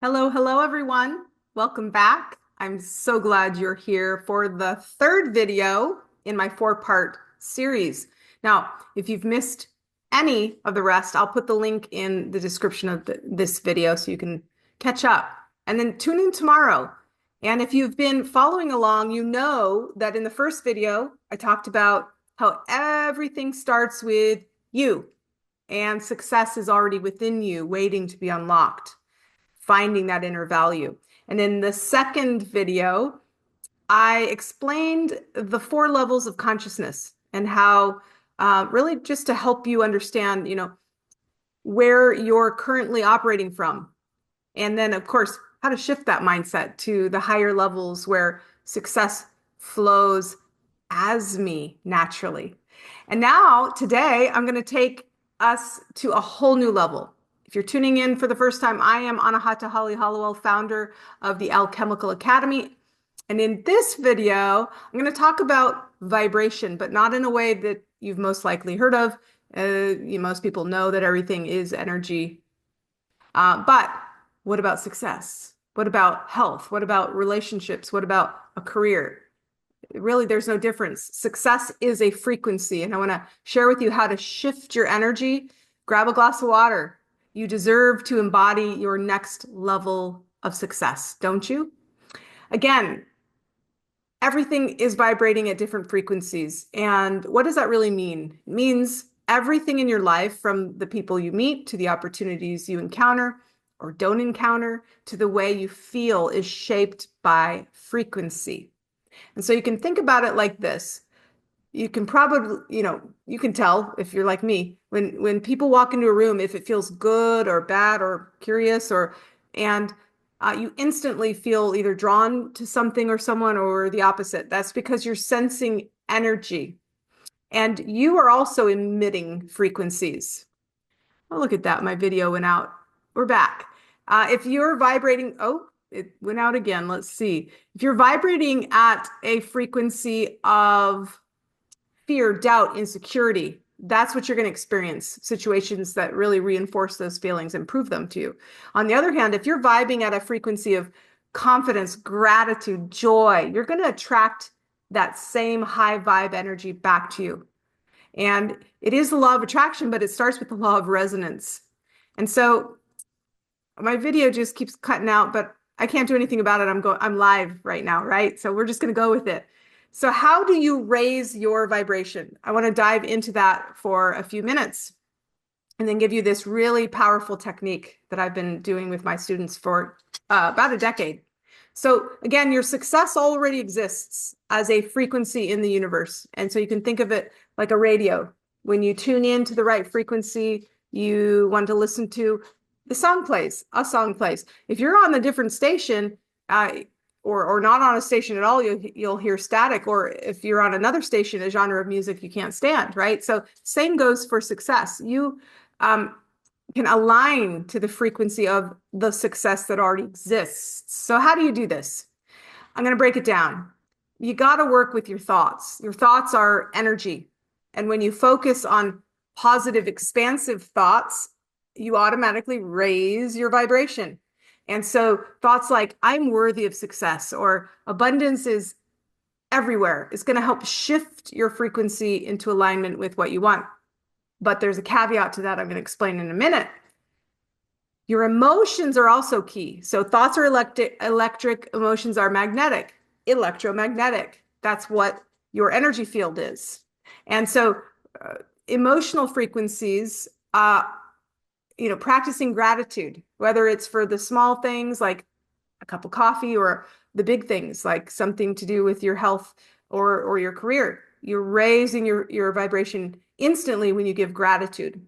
Hello, hello, everyone. Welcome back. I'm so glad you're here for the third video in my four-part series. Now, if you've missed any of the rest, I'll put the link in the description of this video so you can catch up. And then tune in tomorrow. And if you've been following along, you know that in the first video, I talked about how everything starts with you, and success is already within you, waiting to be unlocked, finding that inner value. And in the second video, I explained the four levels of consciousness and how really just to help you understand, where you're currently operating from. And then, of course, how to shift that mindset to the higher levels where success flows as me naturally. And now, today, I'm going to take us to a whole new level. If you're tuning in for the first time, I am Anahata Holly Hollowell, founder of the Alchemical Academy. And in this video, I'm going to talk about vibration, but not in a way that you've most likely heard of. Most people know that everything is energy. But what about success? What about health? What about relationships? What about a career? Really, there's no difference. Success is a frequency, and I want to share with you how to shift your energy. Grab a glass of water. You deserve to embody your next level of success, don't you? Again, everything is vibrating at different frequencies. And what does that really mean? It means everything in your life, from the people you meet to the opportunities you encounter or don't encounter, to the way you feel, is shaped by frequency. And so you can think about it like this. You can probably, you can tell if you're like me, when people walk into a room, if it feels good or bad or curious, and you instantly feel either drawn to something or someone or the opposite. That's because you're sensing energy, and you are also emitting frequencies. Oh, look at that. My video went out. We're back. If you're vibrating, oh, it went out again. Let's see. If you're vibrating at a frequency of fear, doubt, insecurity, that's what you're going to experience. Situations that really reinforce those feelings and prove them to you. On the other hand, if you're vibing at a frequency of confidence, gratitude, joy, you're going to attract that same high vibe energy back to you. And it is the law of attraction, but it starts with the law of resonance. And so my video just keeps cutting out, but I can't do anything about it. I'm live right now, right? So we're just going to go with it. So how do you raise your vibration? I want to dive into that for a few minutes and then give you this really powerful technique that I've been doing with my students for about a decade. So again, your success already exists as a frequency in the universe. And so you can think of it like a radio. When you tune in to the right frequency, you want to listen to, the song plays, a song plays. If you're on a different station, or not on a station at all, you'll hear static. Or if you're on another station, a genre of music you can't stand, right? So same goes for success. You can align to the frequency of the success that already exists. So how do you do this? I'm going to break it down. You got to work with your thoughts. Your thoughts are energy. And when you focus on positive, expansive thoughts, you automatically raise your vibration. And so thoughts like, I'm worthy of success, or abundance is everywhere, is going to help shift your frequency into alignment with what you want. But there's a caveat to that I'm going to explain in a minute. Your emotions are also key. So thoughts are electric, emotions are magnetic, electromagnetic. That's what your energy field is. And so emotional frequencies, practicing gratitude, whether it's for the small things like a cup of coffee, or the big things like something to do with your health or your career. You're raising your vibration instantly when you give gratitude.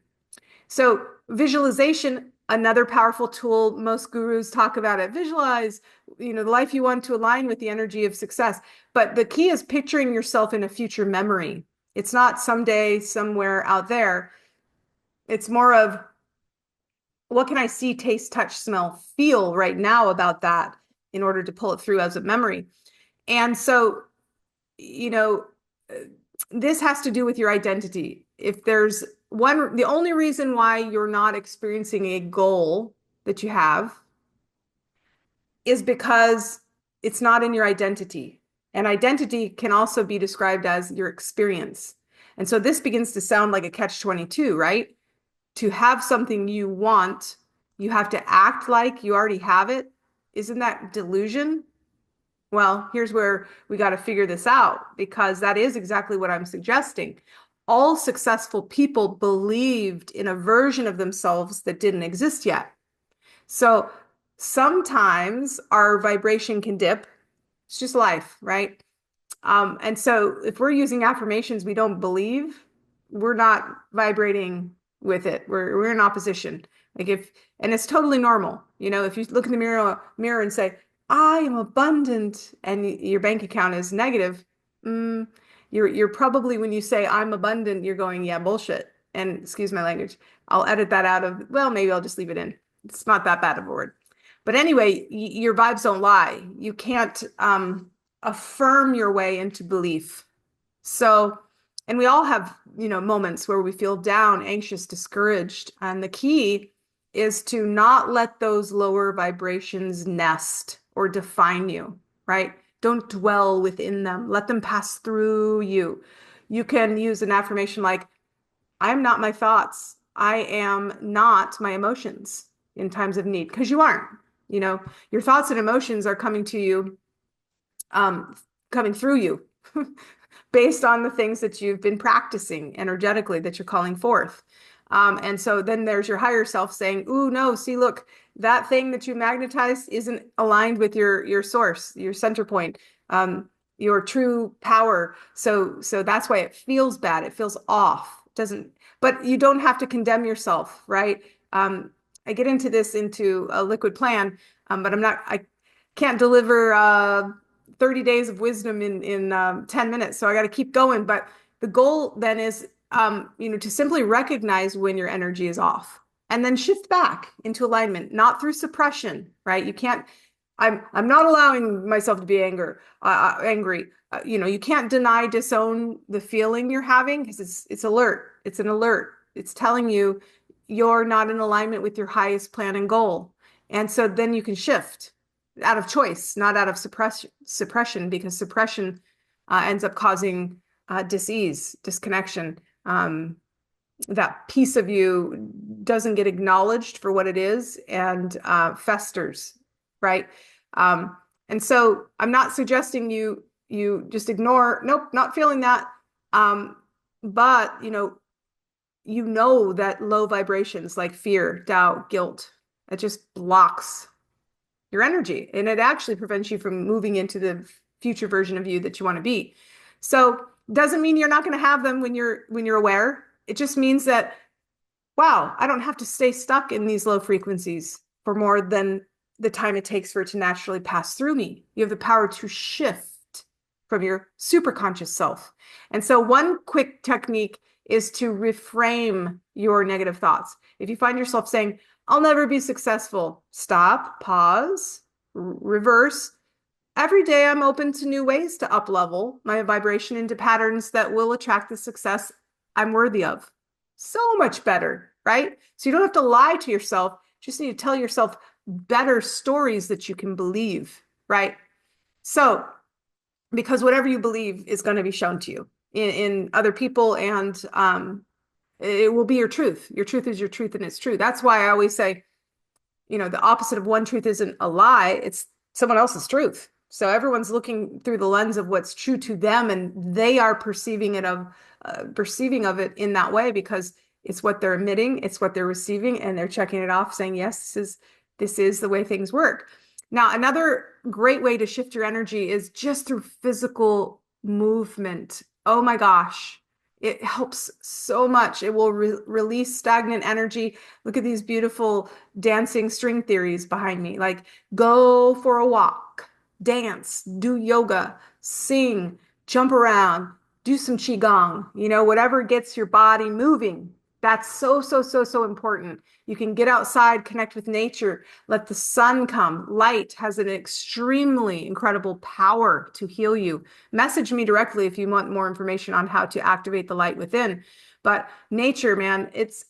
So visualization, another powerful tool. Most gurus talk about it. Visualize, the life you want to align with the energy of success. But the key is picturing yourself in a future memory. It's not someday, somewhere out there. It's more of, what can I see, taste, touch, smell, feel right now about that in order to pull it through as a memory? And so, this has to do with your identity. If there's the only reason why you're not experiencing a goal that you have is because it's not in your identity. And identity can also be described as your experience. And so this begins to sound like a catch-22, right? To have something you want, you have to act like you already have it. Isn't that delusion? Well, here's where we got to figure this out, because that is exactly what I'm suggesting. All successful people believed in a version of themselves that didn't exist yet. So sometimes our vibration can dip. It's just life, right? And so if we're using affirmations we don't believe, we're not vibrating with it. We're in opposition. Like if, and it's totally normal. You know, if you look in the mirror and say, I am abundant, and your bank account is negative, you're probably, when you say I'm abundant, you're going, yeah, bullshit. And excuse my language. I'll edit that out of, well, maybe I'll just leave it in. It's not that bad of a word. But anyway, your vibes don't lie. You can't affirm your way into belief. So, and we all have, moments where we feel down, anxious, discouraged. And the key is to not let those lower vibrations nest or define you, right? Don't dwell within them. Let them pass through you. You can use an affirmation like, I'm not my thoughts. I am not my emotions in times of need, because you aren't. Your thoughts and emotions are coming to you, coming through you based on the things that you've been practicing energetically that you're calling forth. And so then there's your higher self saying, ooh, no, see, look, that thing that you magnetized isn't aligned with your source, your center point, your true power. So that's why it feels bad. It feels off. It doesn't, but you don't have to condemn yourself, right? I get into a liquid plan, but I can't deliver 30 days of wisdom in 10 minutes. So I got to keep going. But the goal then is, to simply recognize when your energy is off and then shift back into alignment, not through suppression, right? You can't, I'm not allowing myself to be angry. You can't disown the feeling you're having, because it's alert. It's an alert. It's telling you you're not in alignment with your highest plan and goal. And so then you can shift out of choice, not out of suppression, because suppression ends up causing dis-ease, disconnection. That piece of you doesn't get acknowledged for what it is, and festers, right? And so I'm not suggesting you just ignore, nope, not feeling that. But that low vibrations like fear, doubt, guilt, it just blocks your energy, and it actually prevents you from moving into the future version of you that you want to be. So doesn't mean you're not going to have them when you're aware. It just means that, wow, I don't have to stay stuck in these low frequencies for more than the time it takes for it to naturally pass through me. You have the power to shift from your superconscious self. And so one quick technique is to reframe your negative thoughts. If you find yourself saying, I'll never be successful, stop, pause, reverse. Every day I'm open to new ways to up-level my vibration into patterns that will attract the success I'm worthy of. So much better, right? So you don't have to lie to yourself. You just need to tell yourself better stories that you can believe, right? So, because whatever you believe is going to be shown to you in other people, and it will be your truth. Your truth is your truth, and it's true. That's why I always say, the opposite of one truth isn't a lie, it's someone else's truth. So everyone's looking through the lens of what's true to them, and they are perceiving of it in that way, because it's what they're emitting, it's what they're receiving, and they're checking it off, saying, yes, this is the way things work. Now, another great way to shift your energy is just through physical movement. Oh my gosh. It helps so much. It will release stagnant energy. Look at these beautiful dancing string theories behind me. Like, go for a walk, dance, do yoga, sing, jump around, do some qigong, whatever gets your body moving. That's so, so, so, so important. You can get outside, connect with nature, let the sun come. Light has an extremely incredible power to heal you. Message me directly if you want more information on how to activate the light within. But nature, man, it's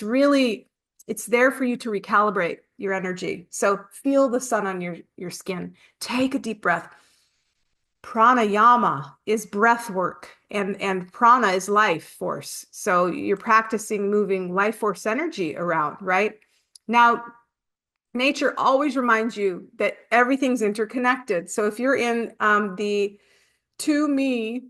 really, it's there for you to recalibrate. your energy. So feel the sun on your skin. Take a deep breath. Pranayama is breath work, and prana is life force. So you're practicing moving life force energy around, right? Now, nature always reminds you that everything's interconnected. So if you're in the to me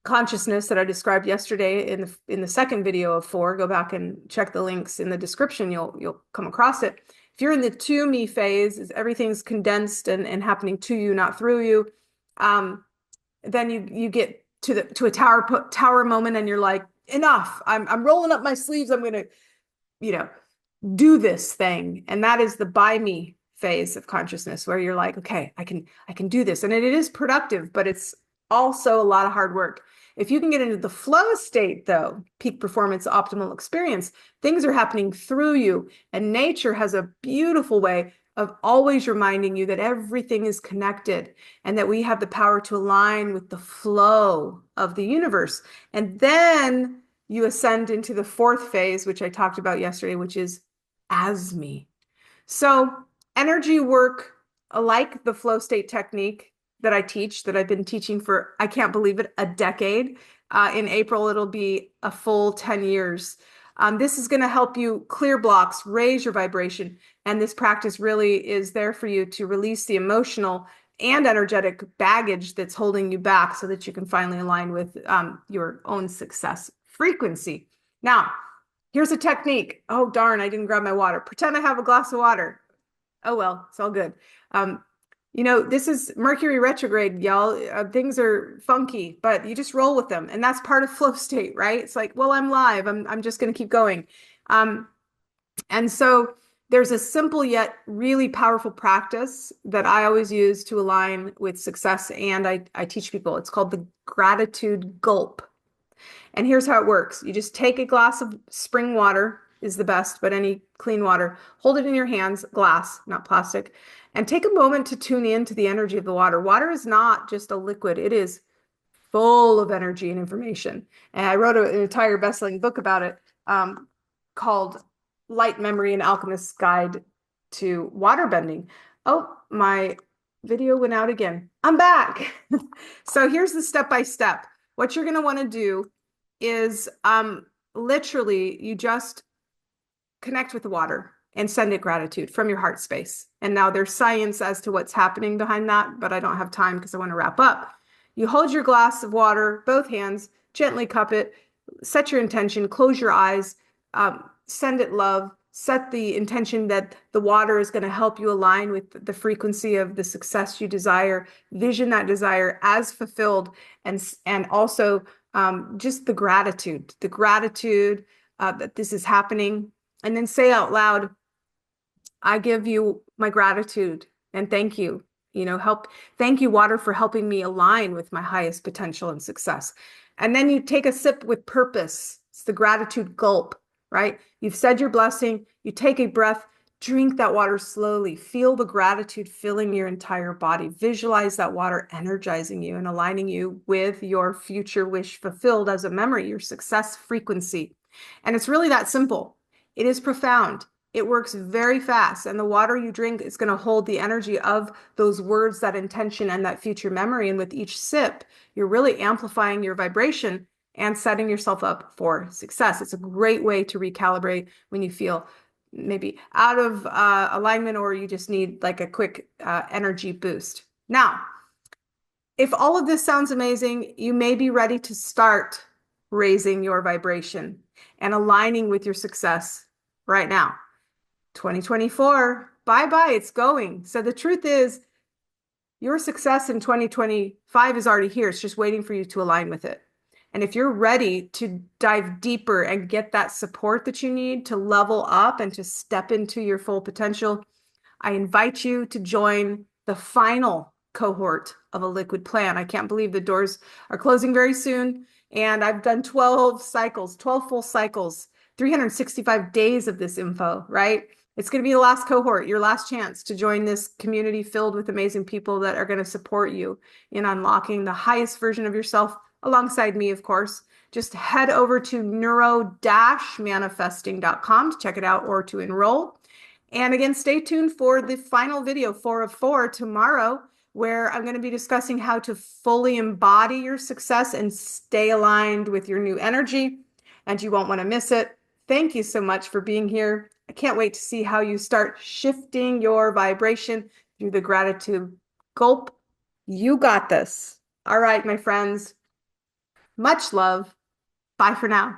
consciousness that I described yesterday in the second video of 4, go back and check the links in the description. You'll come across it. If you're in the to me phase, is everything's condensed and happening to you, not through you. Then you get to a tower moment, and you're like, enough. I'm rolling up my sleeves. I'm gonna, you know, do this thing. And that is the by me phase of consciousness, where you're like, okay, I can do this. And it is productive, but it's also a lot of hard work. If you can get into the flow state, though, peak performance, optimal experience, things are happening through you. And nature has a beautiful way of always reminding you that everything is connected and that we have the power to align with the flow of the universe. And then you ascend into the 4th phase, which I talked about yesterday, which is as me. So energy work, like the flow state technique that I teach, that I've been teaching for, I can't believe it, a decade. In April, it'll be a full 10 years. This is going to help you clear blocks, raise your vibration. And this practice really is there for you to release the emotional and energetic baggage that's holding you back, so that you can finally align with your own success frequency. Now, here's a technique. Oh, darn, I didn't grab my water. Pretend I have a glass of water. Oh, well, it's all good. This is Mercury retrograde, y'all. Things are funky, but you just roll with them. And that's part of flow state, right? It's like, well, I'm live. I'm just going to keep going. And so there's a simple yet really powerful practice that I always use to align with success. And I teach people. It's called the gratitude gulp. And here's how it works. You just take a glass of spring water, is the best, but any clean water, hold it in your hands, glass, not plastic, and take a moment to tune in to the energy of the water. Water is not just a liquid. It is full of energy and information. And I wrote an entire best-selling book about it, called Light Memory and Alchemist's Guide to Waterbending. Oh, my video went out again. I'm back. So here's the step-by-step. What you're going to want to do is literally you just connect with the water and send it gratitude from your heart space. And now there's science as to what's happening behind that, but I don't have time because I want to wrap up. You hold your glass of water, both hands, gently cup it, set your intention, close your eyes, send it love, set the intention that the water is going to help you align with the frequency of the success you desire, vision that desire as fulfilled, and also just the gratitude that this is happening. And then say out loud, I give you my gratitude and thank you. Thank you, water, for helping me align with my highest potential and success. And then you take a sip with purpose. It's the gratitude gulp, right? You've said your blessing, you take a breath, drink that water slowly, feel the gratitude filling your entire body, visualize that water energizing you and aligning you with your future wish fulfilled as a memory, your success frequency. And it's really that simple. It is profound. It works very fast. And the water you drink is going to hold the energy of those words, that intention, and that future memory. And with each sip, you're really amplifying your vibration and setting yourself up for success. It's a great way to recalibrate when you feel maybe out of alignment, or you just need like a quick energy boost. Now, if all of this sounds amazing, you may be ready to start raising your vibration and aligning with your success right now. 2024, bye-bye, it's going. So the truth is, your success in 2025 is already here. It's just waiting for you to align with it. And if you're ready to dive deeper and get that support that you need to level up and to step into your full potential, I invite you to join the final cohort of a liquid plan. I can't believe the doors are closing very soon. And I've done 12 cycles, 12 full cycles, 365 days of this info, right? It's going to be the last cohort, your last chance to join this community filled with amazing people that are going to support you in unlocking the highest version of yourself, alongside me, of course. Just head over to neuro-manifesting.com to check it out or to enroll. And again, stay tuned for the final video, 4 of 4, tomorrow, where I'm going to be discussing how to fully embody your success and stay aligned with your new energy. And you won't want to miss it. Thank you so much for being here. I can't wait to see how you start shifting your vibration through the gratitude gulp. You got this. All right, my friends. Much love. Bye for now.